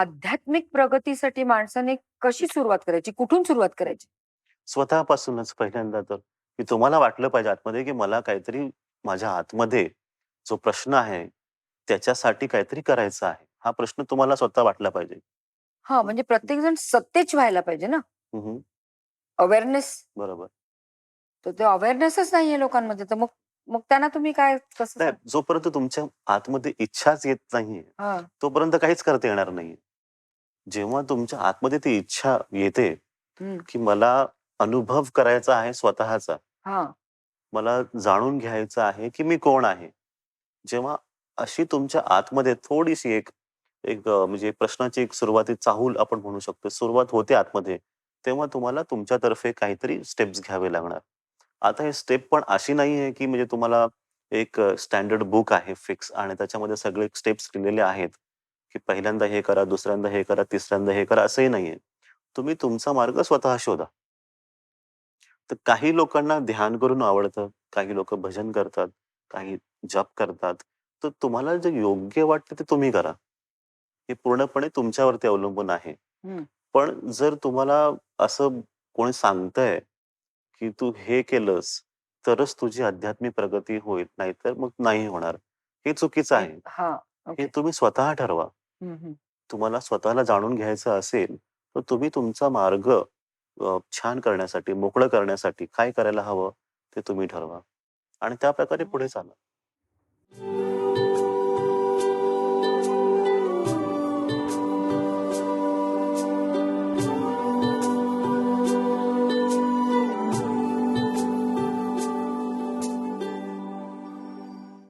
आध्यात्मिक प्रगतीसाठी माणसाने कशी सुरुवात करायची? कुठून सुरुवात करायची? स्वतःपासूनच पहिल्यांदा तर, की तुम्हाला वाटलं पाहिजे आतमध्ये, की मला काहीतरी माझ्या आतमध्ये जो प्रश्न आहे, त्याच्यासाठी काहीतरी करायचं आहे. हा प्रश्न तुम्हाला स्वतः वाटला पाहिजे. हां, म्हणजे प्रत्येकजण सतेज व्हायला पाहिजे ना. हं, हं. अवेअरनेस. बरोबर. तर ते अवेअरनेसच नाहीये लोकांमध्ये. तर मग मग त्यांना तुम्ही काय कसं नाही, सांग जोपर्यंत तुमच्या आतमध्ये इच्छाच येत नाहीये, हां. तोपर्यंत काहीच करता येणार नाहीये. जेव्हा तुमच्या आतमध्ये ती इच्छा येते, हं. की मला अनुभव करायचा आहे स्वतःचा. हां. मला जाणून घ्यायचं आहे, की मी कोण आहे? जेव्हा अशी तुमच्या आतमध्ये थोडीशी एक एक म्हणजे प्रश्नाची एक सुरुवाती चाहूल आपण म्हणू शकतो. सुरुवात होते आतमध्ये. तेव्हा तुम्हाला तुमच्यातर्फे काहीतरी स्टेप्स घ्यावे लागणार. आता हे स्टेप पण अशी नाहीये, की म्हणजे तुम्हाला एक स्टँडर्ड बुक आहे फिक्स आणि त्याच्यामध्ये सगळे स्टेप्स दिलेले आहेत, की पहिल्यांदा हे करा, दुसऱ्यांदा हे करा, तिसऱ्यांदा हे करा, असंही नाहीये. तुम्ही तुमचा मार्ग स्वतः शोधा. तर काही लोकांना ध्यान करून आवडतं, काही लोकं भजन करतात, काही जप करतात. तर तुम्हाला जे योग्य वाटतं ते तुम्ही करा. हे पूर्णपणे तुमच्यावरती अवलंबून आहे. हं. पण जर तुम्हाला असं कोणी सांगतंय, की तू हे केलंस, तरच तुझी आध्यात्मिक प्रगती होईल, नाहीतर मग नाही होणार. हे चुकीचं हे आहे. हां. हे ओके. तुम्ही स्वतः ठरवा. हं, हं. तुम्हाला स्वतःला जाणून घ्यायचं असेल, तर तुम्ही तुमचा मार्ग छान करण्यासाठी, मोकळं करण्यासाठी काय करायला हवं, ते तुम्ही ठरवा आणि त्याप्रकारे पुढे चाला.